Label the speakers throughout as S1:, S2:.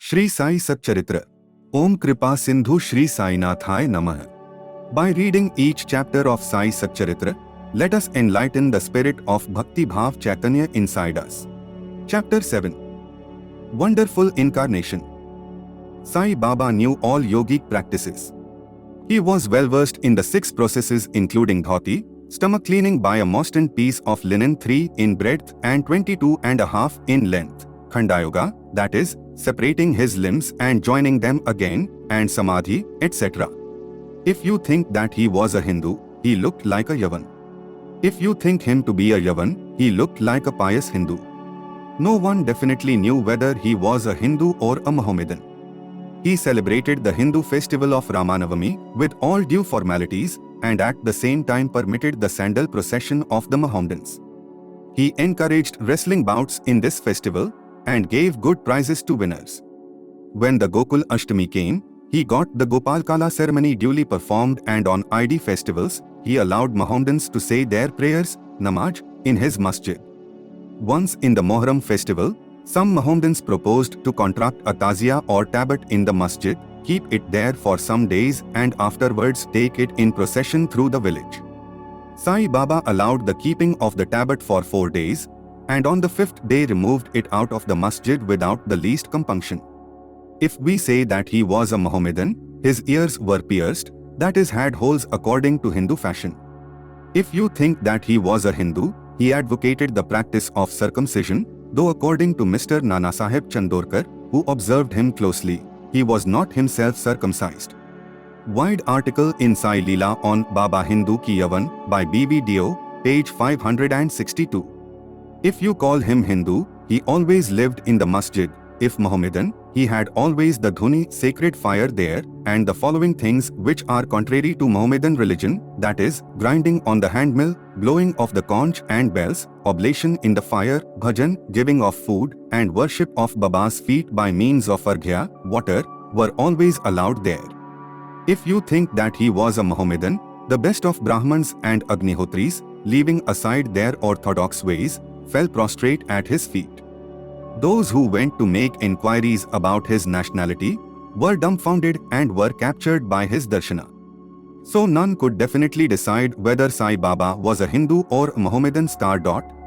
S1: Shri Sai Satcharitra. Om Kripa Sindhu Shri Sai Nathaya Namah. By reading each chapter of Sai Satcharitra, let us enlighten the spirit of Bhakti Bhav Chaitanya inside us. Chapter 7. Wonderful Incarnation. Sai Baba knew all yogic practices. He was well versed in the 6 processes including dhoti, stomach cleaning by a mostly piece of linen 3 in breadth and 22.5 in length, Khandayoga, that is, separating his limbs and joining them again, and samadhi, etc. If you think that he was a Hindu, he looked like a Yavan. If you think him to be a Yavan, he looked like a pious Hindu. No one definitely knew whether he was a Hindu or a Mohammedan. He celebrated the Hindu festival of Ramanavami with all due formalities and at the same time permitted the sandal procession of the Mohammedans. He encouraged wrestling bouts in this festival and gave good prizes to winners. When the Gokul Ashtami came, he got the Gopalkala ceremony duly performed, and on Eid festivals, he allowed Mohammedans to say their prayers, namaz, in his masjid. Once in the Mohram festival, some Mohammedans proposed to contract a tazia or tablet in the masjid, keep it there for some days and afterwards take it in procession through the village. Sai Baba allowed the keeping of the tablet for 4 days, and on the 5th day removed it out of the masjid without the least compunction. If we say that he was a Mohammedan, his ears were pierced, that is, had holes according to Hindu fashion. If you think that he was a Hindu, he advocated the practice of circumcision, though according to Mr. Nanasaheb Chandorkar, who observed him closely, he was not himself circumcised. Wide article in Sai Leela on Baba Hindu Ki Yavan by B.B. Dio, page 562. If you call him Hindu, he always lived in the masjid. If Mohammedan, he had always the dhuni, sacred fire there, and the following things which are contrary to Mohammedan religion, that is, grinding on the handmill, blowing of the conch and bells, oblation in the fire, bhajan, giving of food, and worship of Baba's feet by means of arghya, water, were always allowed there. If you think that he was a Mohammedan, the best of Brahmans and Agnihotris, leaving aside their orthodox ways, fell prostrate at his feet. Those who went to make inquiries about his nationality were dumbfounded and were captured by his darshana. So none could definitely decide whether Sai Baba was a Hindu or a Mohammedan.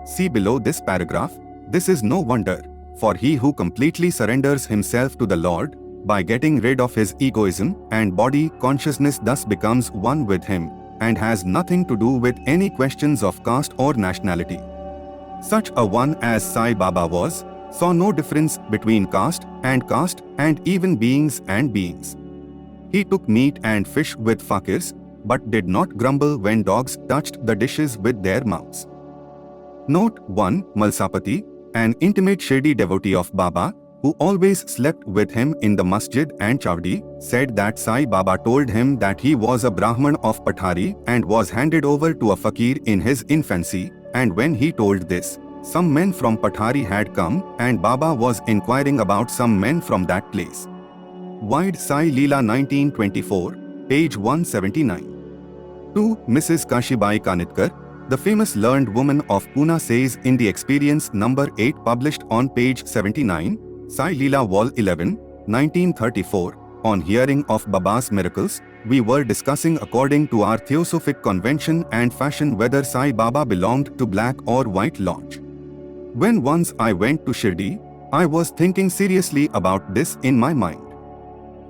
S1: See below this paragraph. This is no wonder, for he who completely surrenders himself to the Lord, by getting rid of his egoism and body consciousness, thus becomes one with him, and has nothing to do with any questions of caste or nationality. Such a one as Sai Baba was, saw no difference between caste, and even beings and beings. He took meat and fish with fakirs, but did not grumble when dogs touched the dishes with their mouths. Note 1. Malsapati, an intimate Shirdi devotee of Baba, who always slept with him in the masjid and chavdi, said that Sai Baba told him that he was a Brahman of Pathari and was handed over to a fakir in his infancy, and when he told this, some men from Pathari had come, and Baba was inquiring about some men from that place. Wide Sai Leela 1924, page 179. 2. Mrs. Kashibai Kanitkar, the famous learned woman of Pune, says in the Experience number 8 published on page 79, Sai Leela Vol 11, 1934, on hearing of Baba's miracles, we were discussing according to our theosophic convention and fashion whether Sai Baba belonged to black or white lodge. When once I went to Shirdi, I was thinking seriously about this in my mind.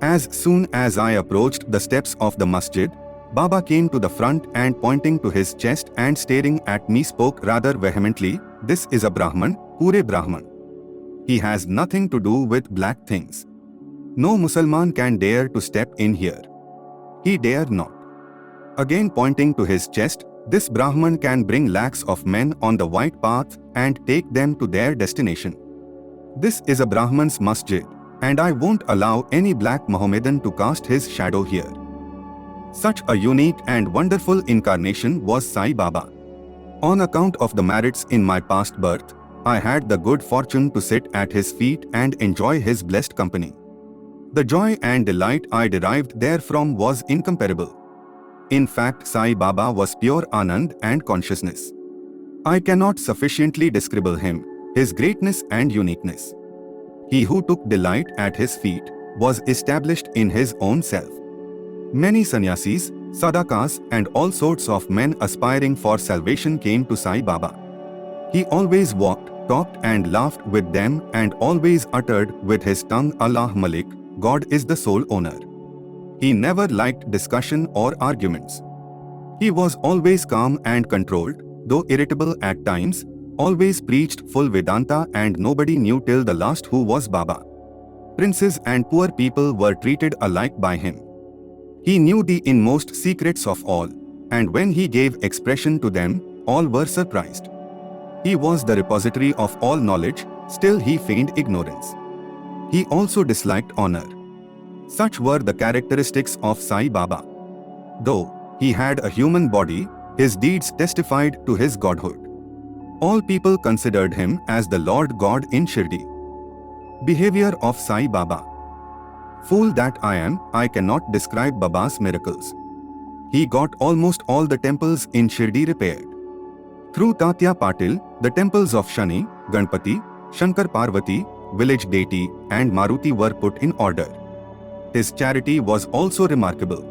S1: As soon as I approached the steps of the masjid, Baba came to the front and pointing to his chest and staring at me spoke rather vehemently, "This is a Brahman, Pure Brahman. He has nothing to do with black things. No Musalman can dare to step in here. He dare not." Again pointing to his chest, "This Brahman can bring lakhs of men on the white path and take them to their destination. This is a Brahman's masjid, and I won't allow any black Mohammedan to cast his shadow here." Such a unique and wonderful incarnation was Sai Baba. On account of the merits in my past birth, I had the good fortune to sit at his feet and enjoy his blessed company. The joy and delight I derived therefrom was incomparable. In fact, Sai Baba was pure Anand and consciousness. I cannot sufficiently describe him, his greatness and uniqueness. He who took delight at his feet was established in his own self. Many sannyasis, sadakas, and all sorts of men aspiring for salvation came to Sai Baba. He always walked, talked and laughed with them and always uttered with his tongue, Allah Malik, God is the sole owner. He never liked discussion or arguments. He was always calm and controlled, though irritable at times, always preached full Vedanta and nobody knew till the last who was Baba. Princes and poor people were treated alike by him. He knew the inmost secrets of all, and when he gave expression to them, all were surprised. He was the repository of all knowledge, still he feigned ignorance. He also disliked honor. Such were the characteristics of Sai Baba. Though he had a human body, his deeds testified to his godhood. All people considered him as the Lord God in Shirdi. Behavior of Sai Baba. Fool that I am, I cannot describe Baba's miracles. He got almost all the temples in Shirdi repaired. Through Tatya Patil, the temples of Shani, Ganpati, Shankar Parvati, village deity, and Maruti were put in order. His charity was also remarkable.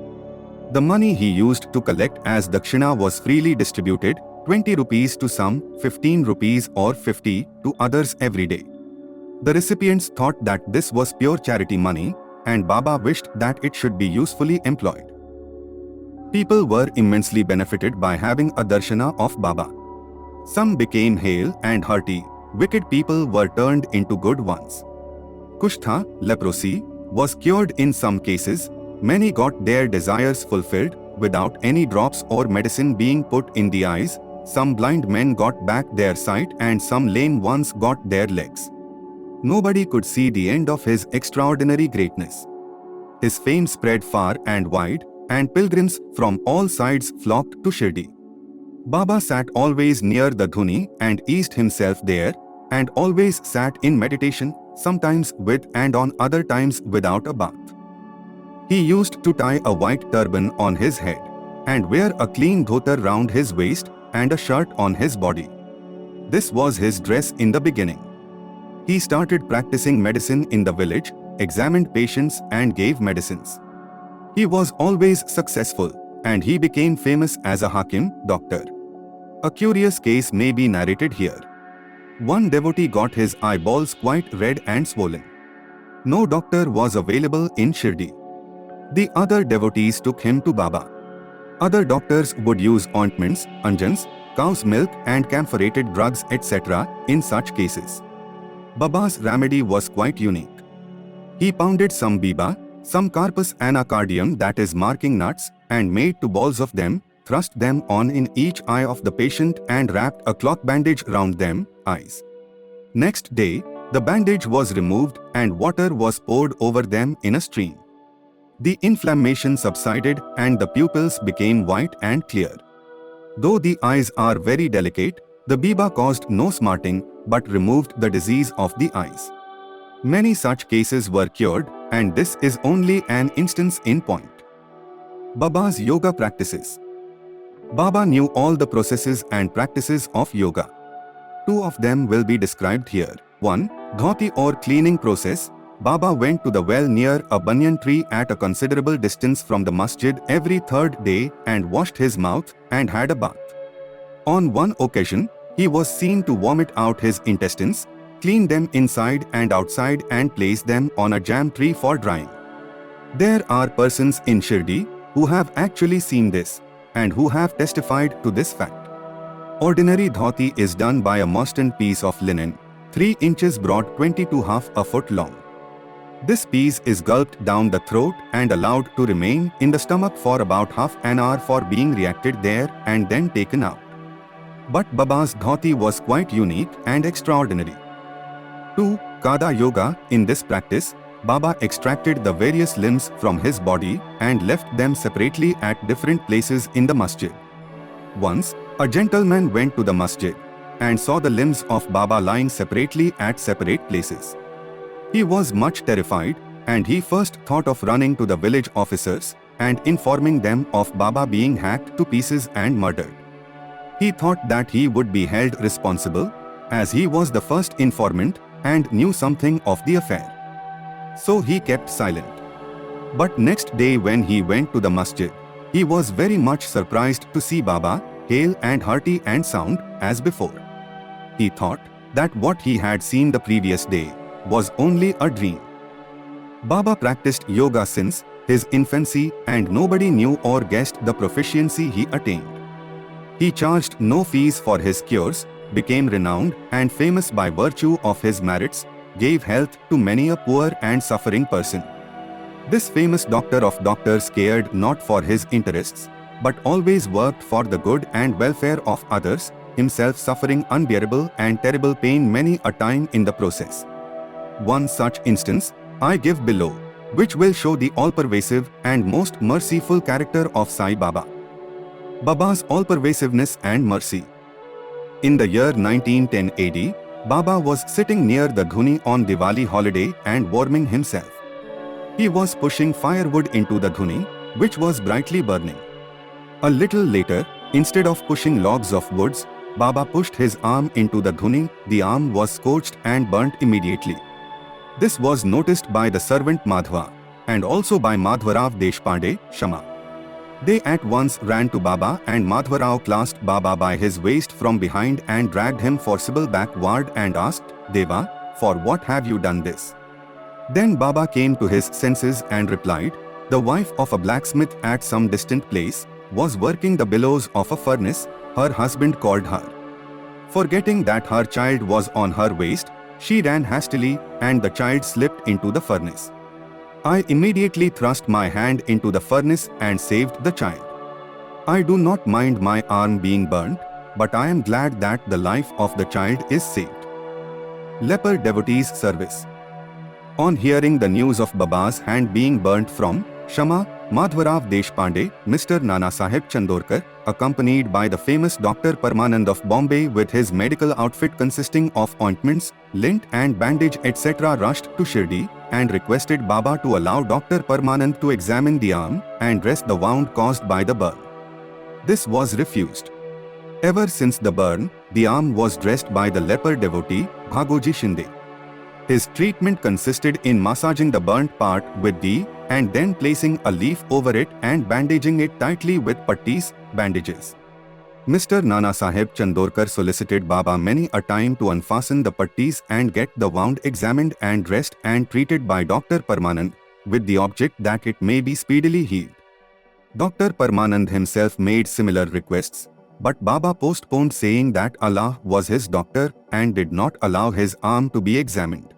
S1: The money he used to collect as Dakshina was freely distributed, 20 rupees to some, 15 rupees or 50 to others every day. The recipients thought that this was pure charity money, and Baba wished that it should be usefully employed. People were immensely benefited by having a darshana of Baba. Some became hale and hearty, wicked people were turned into good ones. Kushtha, leprosy, was cured in some cases, many got their desires fulfilled without any drops or medicine being put in the eyes, some blind men got back their sight and some lame ones got their legs. Nobody could see the end of his extraordinary greatness. His fame spread far and wide, and pilgrims from all sides flocked to Shirdi. Baba sat always near the dhuni and eased himself there, and always sat in meditation, sometimes with and on other times without a bath. He used to tie a white turban on his head, and wear a clean dhotar round his waist and a shirt on his body. This was his dress in the beginning. He started practicing medicine in the village, examined patients and gave medicines. He was always successful, and he became famous as a Hakim, doctor. A curious case may be narrated here. One devotee got his eyeballs quite red and swollen. No doctor was available in Shirdi. The other devotees took him to Baba. Other doctors would use ointments, anjans, cow's milk and camphorated drugs etc. in such cases. Baba's remedy was quite unique. He pounded some biba, some carpus anacardium that is marking nuts, and made 2 balls of them, thrust them on in each eye of the patient and wrapped a cloth bandage round them, eyes. Next day, the bandage was removed and water was poured over them in a stream. The inflammation subsided and the pupils became white and clear. Though the eyes are very delicate, the biba caused no smarting but removed the disease of the eyes. Many such cases were cured, and this is only an instance in point. Baba's yoga practices. Baba knew all the processes and practices of yoga. 2 of them will be described here. 1. Dhoti or cleaning process. Baba went to the well near a banyan tree at a considerable distance from the masjid every 3rd day and washed his mouth and had a bath. On one occasion, he was seen to vomit out his intestines, clean them inside and outside and place them on a jam tree for drying. There are persons in Shirdi who have actually seen this and who have testified to this fact. Ordinary dhoti is done by a mostyn piece of linen, 3 inches broad 22 half a foot long. This piece is gulped down the throat and allowed to remain in the stomach for about half an hour for being reacted there and then taken out. But Baba's dhoti was quite unique and extraordinary. 2. Kada Yoga. In this practice, Baba extracted the various limbs from his body and left them separately at different places in the masjid. Once, a gentleman went to the masjid and saw the limbs of Baba lying separately at separate places. He was much terrified, and he first thought of running to the village officers and informing them of Baba being hacked to pieces and murdered. He thought that he would be held responsible, as he was the first informant, and knew something of the affair. So he kept silent. But next day when he went to the masjid, he was very much surprised to see Baba, hale and hearty and sound, as before. He thought that what he had seen the previous day was only a dream. Baba practiced yoga since his infancy and nobody knew or guessed the proficiency he attained. He charged no fees for his cures, became renowned and famous by virtue of his merits, gave health to many a poor and suffering person. This famous doctor of doctors cared not for his interests, but always worked for the good and welfare of others, himself suffering unbearable and terrible pain many a time in the process. One such instance I give below, which will show the all-pervasive and most merciful character of Sai Baba. Baba's all-pervasiveness and mercy. In the year 1910 AD, Baba was sitting near the Dhuni on Diwali holiday and warming himself. He was pushing firewood into the Dhuni, which was brightly burning. A little later, instead of pushing logs of woods, Baba pushed his arm into the Dhuni. The arm was scorched and burnt immediately. This was noticed by the servant Madhva, and also by Madhvarao Deshpande, Shama. They at once ran to Baba and Madhvarao clasped Baba by his waist from behind and dragged him forcibly backward and asked, "Deva, for what have you done this?" Then Baba came to his senses and replied, "The wife of a blacksmith at some distant place was working the bellows of a furnace. Her husband called her. Forgetting that her child was on her waist, she ran hastily and the child slipped into the furnace. I immediately thrust my hand into the furnace and saved the child. I do not mind my arm being burnt, but I am glad that the life of the child is saved." Leper Devotees Service. On hearing the news of Baba's hand being burnt from Shama, Madhvarao Deshpande, Mr. Nanasaheb Chandorkar, accompanied by the famous Dr. Parmanand of Bombay with his medical outfit consisting of ointments, lint and bandage etc., rushed to Shirdi and requested Baba to allow Dr. Parmanand to examine the arm and dress the wound caused by the burn. This was refused. Ever since the burn, the arm was dressed by the leper devotee, Bhagoji Shinde. His treatment consisted in massaging the burnt part with ghee and then placing a leaf over it and bandaging it tightly with pattis, bandages. Mr. Nanasaheb Chandorkar solicited Baba many a time to unfasten the pattis and get the wound examined and dressed and treated by Dr. Parmanand, with the object that it may be speedily healed. Dr. Parmanand himself made similar requests, but Baba postponed, saying that Allah was his doctor and did not allow his arm to be examined.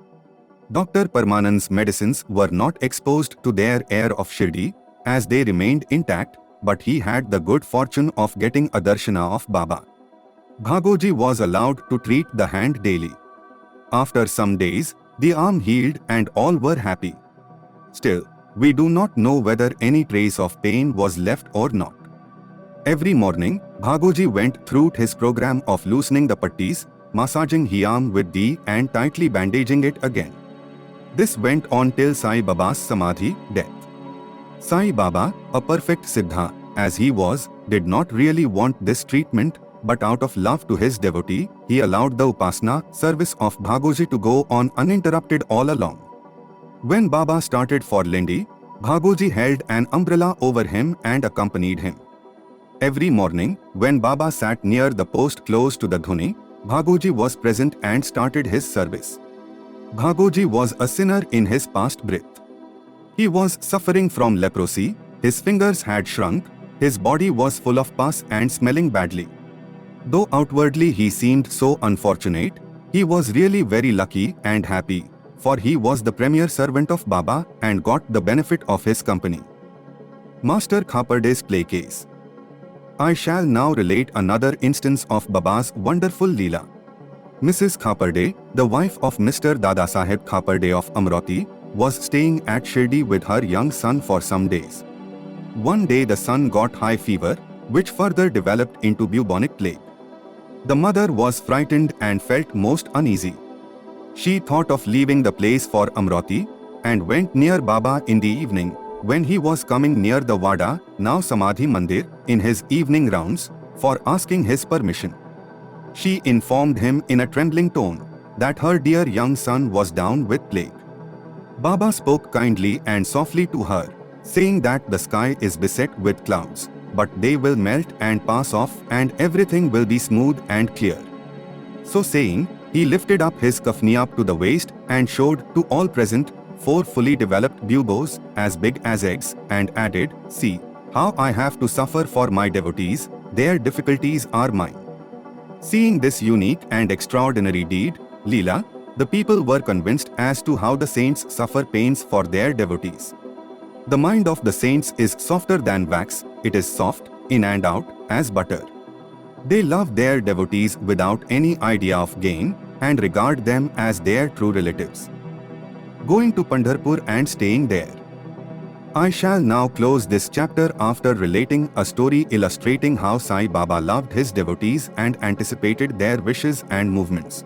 S1: Dr. Parmanand's medicines were not exposed to their air of Shirdi, as they remained intact, but he had the good fortune of getting a darshana of Baba. Bhagoji was allowed to treat the hand daily. After some days, the arm healed and all were happy. Still, we do not know whether any trace of pain was left or not. Every morning, Bhagoji went through his program of loosening the pattis, massaging his arm with ghee and tightly bandaging it again. This went on till Sai Baba's Samadhi, death. Sai Baba, a perfect Siddha, as he was, did not really want this treatment, but out of love to his devotee, he allowed the Upasana service of Bhagoji to go on uninterrupted all along. When Baba started for Lindi, Bhagoji held an umbrella over him and accompanied him. Every morning, when Baba sat near the post close to the Dhuni, Bhagoji was present and started his service. Bhagoji was a sinner in his past birth. He was suffering from leprosy, his fingers had shrunk, his body was full of pus and smelling badly. Though outwardly he seemed so unfortunate, he was really very lucky and happy, for he was the premier servant of Baba and got the benefit of his company. Master Khaparde's play case. I shall now relate another instance of Baba's wonderful Leela. Mrs. Khaparde, the wife of Mr. Dadasaheb Khaparde of Amrati, was staying at Shirdi with her young son for some days. One day the son got high fever, which further developed into bubonic plague. The mother was frightened and felt most uneasy. She thought of leaving the place for Amrati and went near Baba in the evening, when he was coming near the Wada, now Samadhi Mandir, in his evening rounds, for asking his permission. She informed him in a trembling tone that her dear young son was down with plague. Baba spoke kindly and softly to her, saying that the sky is beset with clouds, but they will melt and pass off and everything will be smooth and clear. So saying, he lifted up his kafni up to the waist and showed to all present 4 fully developed buboes as big as eggs and added, "See, how I have to suffer for my devotees, their difficulties are mine." Seeing this unique and extraordinary deed, Leela, the people were convinced as to how the saints suffer pains for their devotees. The mind of the saints is softer than wax, it is soft, in and out, as butter. They love their devotees without any idea of gain and regard them as their true relatives. Going to Pandharpur and staying there. I shall now close this chapter after relating a story illustrating how Sai Baba loved his devotees and anticipated their wishes and movements.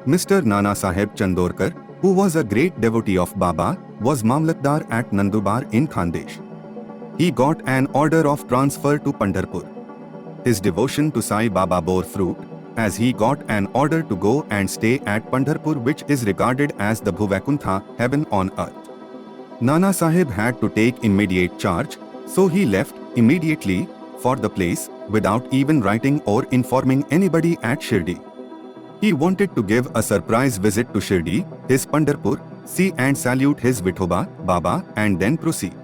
S1: Mr. Nana Saheb Chandorkar, who was a great devotee of Baba, was Mamlatdar at Nandubar in Khandesh. He got an order of transfer to Pandharpur. His devotion to Sai Baba bore fruit, as he got an order to go and stay at Pandharpur, which is regarded as the Bhuvaikuntha, heaven on earth. Nana Sahib had to take immediate charge, so he left immediately for the place without even writing or informing anybody at Shirdi. He wanted to give a surprise visit to Shirdi, his Pandharpur, see and salute his Vithoba, Baba, and then proceed.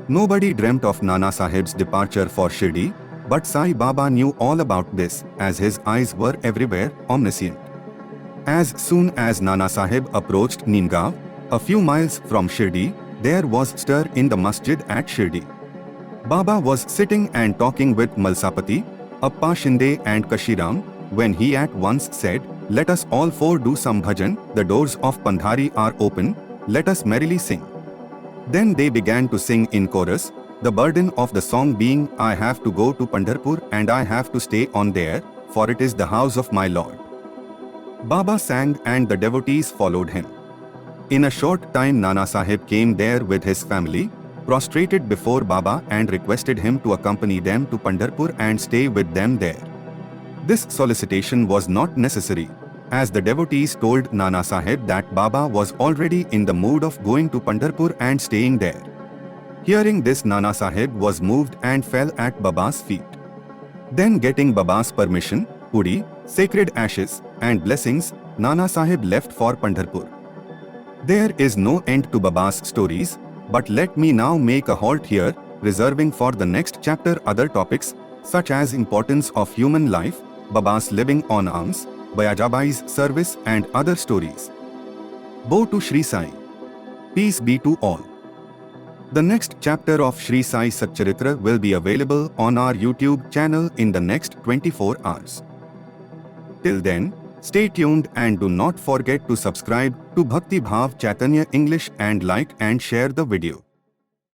S1: Nobody dreamt of Nana Sahib's departure for Shirdi, but Sai Baba knew all about this, as his eyes were everywhere, omniscient. As soon as Nana Sahib approached Neemgaon, a few miles from Shirdi, there was stir in the masjid at Shirdi. Baba was sitting and talking with Malsapati, Appa Shinde and Kashiram, when he at once said, "Let us all 4 do some bhajan, the doors of Pandhari are open, let us merrily sing." Then they began to sing in chorus, the burden of the song being, "I have to go to Pandharpur and I have to stay on there, for it is the house of my Lord." Baba sang and the devotees followed him. In a short time Nana Sahib came there with his family, prostrated before Baba and requested him to accompany them to Pandharpur and stay with them there. This solicitation was not necessary, as the devotees told Nana Sahib that Baba was already in the mood of going to Pandharpur and staying there. Hearing this, Nana Sahib was moved and fell at Baba's feet. Then getting Baba's permission, pudi, sacred ashes, and blessings, Nana Sahib left for Pandharpur. There is no end to Baba's stories, but let me now make a halt here, reserving for the next chapter other topics, such as importance of human life, Baba's living on alms, Bayajabai's service and other stories. Bow to Shri Sai. Peace be to all. The next chapter of Shri Sai Satcharitra will be available on our YouTube channel in the next 24 hours. Till then, stay tuned and do not forget to subscribe to Bhakti Bhav Chaitanya English and like and share the video.